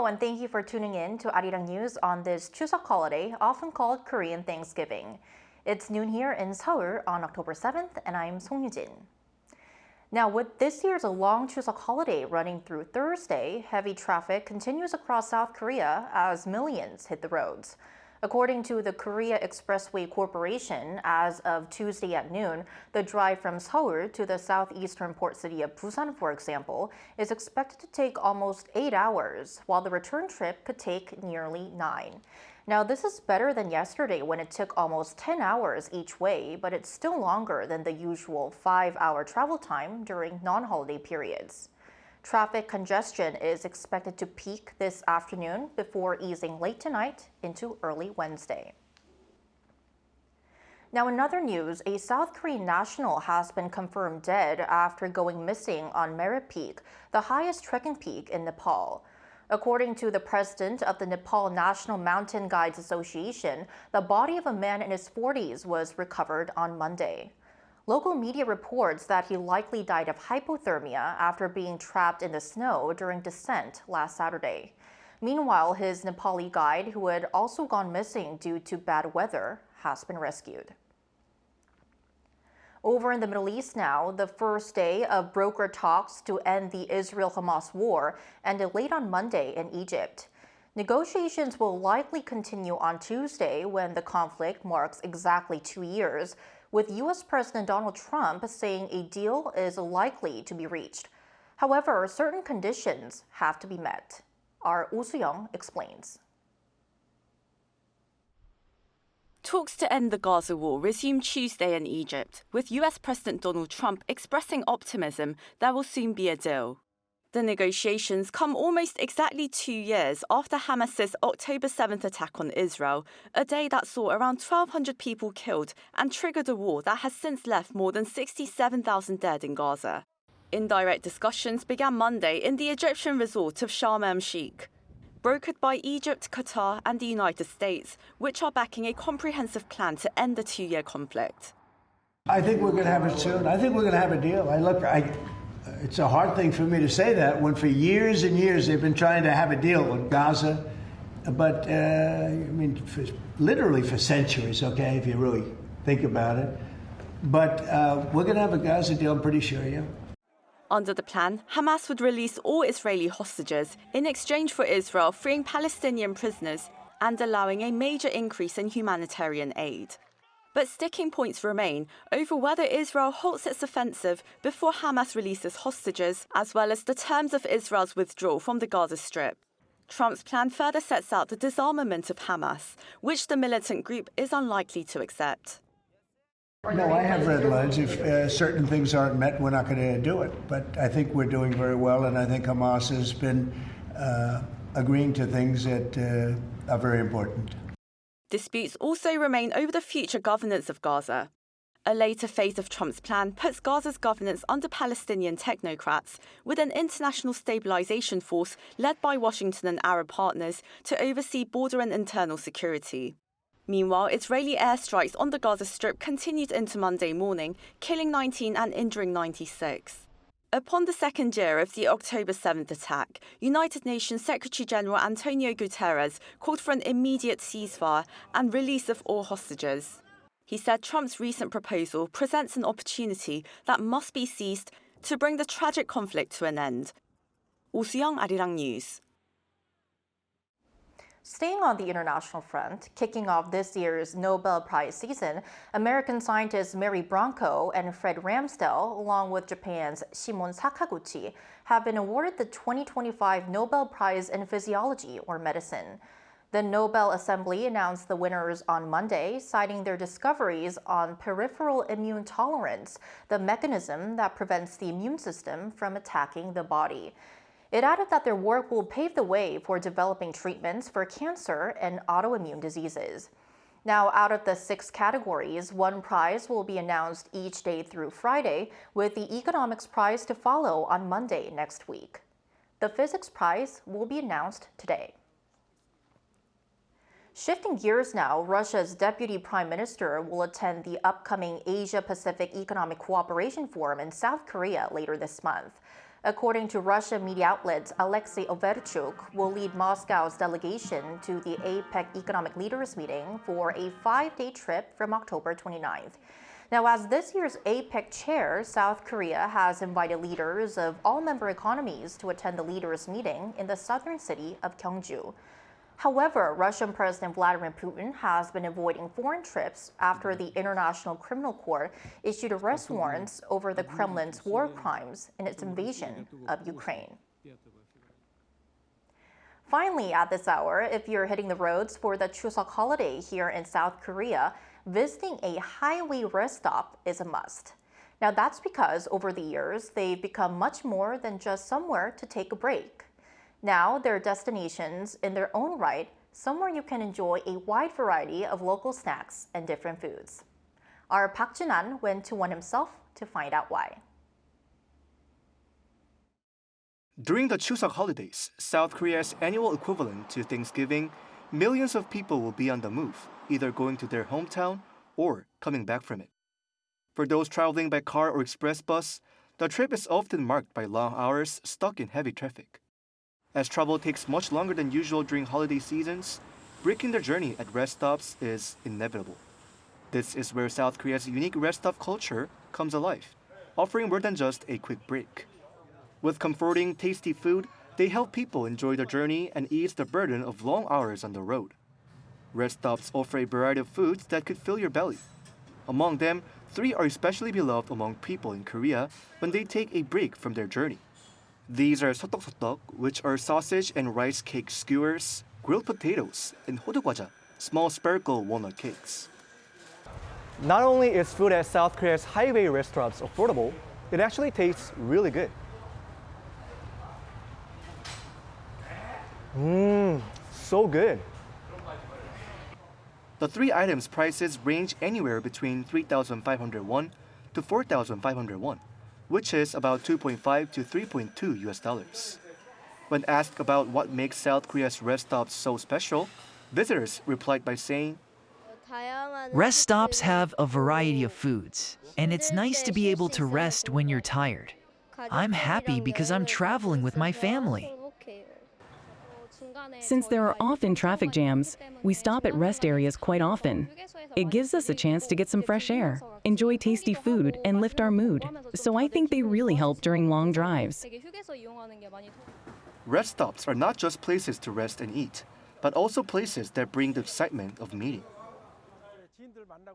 and thank you for tuning in to Arirang News on this Chuseok holiday, often called Korean Thanksgiving. It's noon here in Seoul on October 7th, and I'm Song Yujin. Now, with this year's long Chuseok holiday running through Thursday, heavy traffic continues across South Korea as millions hit the roads. According to the Korea Expressway Corporation, as of Tuesday at noon, the drive from Seoul to the southeastern port city of Busan, for example, is expected to take almost 8 hours, while the return trip could take nearly 9. Now, this is better than yesterday when it took almost 10 hours each way, but it's still longer than the usual 5-hour travel time during non-holiday periods. Traffic congestion is expected to peak this afternoon before easing late tonight into early Wednesday. Now, in other news, a South Korean national has been confirmed dead after going missing on Mera Peak, the highest trekking peak in Nepal. According to the president of the Nepal National Mountain Guides Association, the body of a man in his 40s was recovered on Monday. Local media reports that he likely died of hypothermia after being trapped in the snow during descent last Saturday. Meanwhile, his Nepali guide, who had also gone missing due to bad weather, has been rescued. Over in the Middle East now, the first day of broker talks to end the Israel-Hamas war ended late on Monday in Egypt. Negotiations will likely continue on Tuesday when the conflict marks exactly 2 years, with U.S. President Donald Trump saying a deal is likely to be reached. However, certain conditions have to be met. Our Oh Soo-young explains. Talks to end the Gaza war resumed Tuesday in Egypt, with US President Donald Trump expressing optimism there will soon be a deal. The negotiations come almost exactly 2 years after Hamas's October 7th attack on Israel, a day that saw around 1,200 people killed and triggered a war that has since left more than 67,000 dead in Gaza. Indirect discussions began Monday in the Egyptian resort of Sharm el-Sheikh, brokered by Egypt, Qatar and the United States, which are backing a comprehensive plan to end the 2-year conflict. I think we're going to have it soon. I think we're going to have a deal. It's a hard thing for me to say that when for years and years they've been trying to have a deal with Gaza, but literally for centuries, okay, if you really think about it. But we're going to have a Gaza deal, I'm pretty sure, yeah. Under the plan, Hamas would release all Israeli hostages in exchange for Israel freeing Palestinian prisoners and allowing a major increase in humanitarian aid. But sticking points remain over whether Israel halts its offensive before Hamas releases hostages, as well as the terms of Israel's withdrawal from the Gaza Strip. Trump's plan further sets out the disarmament of Hamas, which the militant group is unlikely to accept. No, I have red lines. If certain things aren't met, we're not going to do it. But I think we're doing very well, and I think Hamas has been agreeing to things that are very important. Disputes also remain over the future governance of Gaza. A later phase of Trump's plan puts Gaza's governance under Palestinian technocrats, with an international stabilization force led by Washington and Arab partners to oversee border and internal security. Meanwhile, Israeli airstrikes on the Gaza Strip continued into Monday morning, killing 19 and injuring 96. Upon the second year of the October 7th attack, United Nations Secretary-General Antonio Guterres called for an immediate ceasefire and release of all hostages. He said Trump's recent proposal presents an opportunity that must be seized to bring the tragic conflict to an end. Oh Soo-young, Arirang News. Staying on the international front, kicking off this year's Nobel Prize season, American scientists Mary Branco and Fred Ramsdell, along with Japan's Shimon Sakaguchi, have been awarded the 2025 Nobel Prize in Physiology or Medicine. The Nobel Assembly announced the winners on Monday, citing their discoveries on peripheral immune tolerance, the mechanism that prevents the immune system from attacking the body. It added that their work will pave the way for developing treatments for cancer and autoimmune diseases. Now, out of the 6 categories, 1 prize will be announced each day through Friday, with the Economics Prize to follow on Monday next week. The Physics Prize will be announced today. Shifting gears now, Russia's Deputy Prime Minister will attend the upcoming Asia-Pacific Economic Cooperation Forum in South Korea later this month. According to Russian media outlets, Alexei Overchuk will lead Moscow's delegation to the APEC economic leaders meeting for a 5-day trip from October 29th. Now, as this year's APEC chair, South Korea has invited leaders of all member economies to attend the leaders meeting in the southern city of Gyeongju. However, Russian President Vladimir Putin has been avoiding foreign trips after the International Criminal Court issued arrest warrants over the Kremlin's war crimes in its invasion of Ukraine. Finally, at this hour, if you're hitting the roads for the Chuseok holiday here in South Korea, visiting a highway rest stop is a must. Now, that's because over the years, they've become much more than just somewhere to take a break. Now, they're destinations in their own right, somewhere you can enjoy a wide variety of local snacks and different foods. Our Park Jun-an went to one himself to find out why. During the Chuseok holidays, South Korea's annual equivalent to Thanksgiving, millions of people will be on the move, either going to their hometown or coming back from it. For those traveling by car or express bus, the trip is often marked by long hours stuck in heavy traffic. As travel takes much longer than usual during holiday seasons, breaking the journey at rest stops is inevitable. This is where South Korea's unique rest stop culture comes alive, offering more than just a quick break. With comforting, tasty food, they help people enjoy the journey and ease the burden of long hours on the road. Rest stops offer a variety of foods that could fill your belly. Among them, 3 are especially beloved among people in Korea when they take a break from their journey. These are sotok, which are sausage and rice cake skewers, grilled potatoes, and hodokgwaja, small spherical walnut cakes. Not only is food at South Korea's highway restaurants affordable, it actually tastes really good. So good. The 3 items' prices range anywhere between 3,500 won to 4,500 won, which is about 2.5 to 3.2 US dollars. When asked about what makes South Korea's rest stops so special, visitors replied by saying, Rest stops have a variety of foods, and it's nice to be able to rest when you're tired. I'm happy because I'm traveling with my family. Since there are often traffic jams, we stop at rest areas quite often. It gives us a chance to get some fresh air, enjoy tasty food, and lift our mood. So I think they really help during long drives. Rest stops are not just places to rest and eat, but also places that bring the excitement of meeting.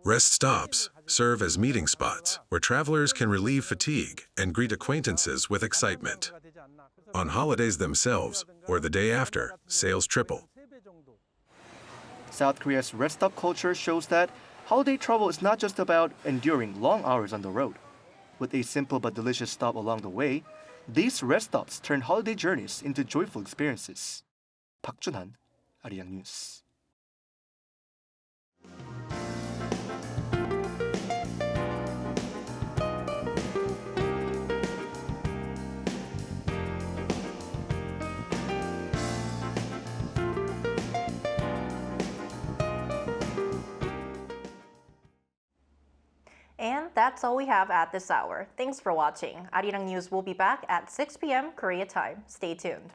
Rest stops serve as meeting spots where travelers can relieve fatigue and greet acquaintances with excitement. On holidays themselves or the day after, sales triple. South Korea's rest stop culture shows that holiday travel is not just about enduring long hours on the road. With a simple but delicious stop along the way, these rest stops turn holiday journeys into joyful experiences. Park Jun-han, Arirang News. And that's all we have at this hour. Thanks for watching. Arirang News will be back at 6 p.m. Korea time. Stay tuned.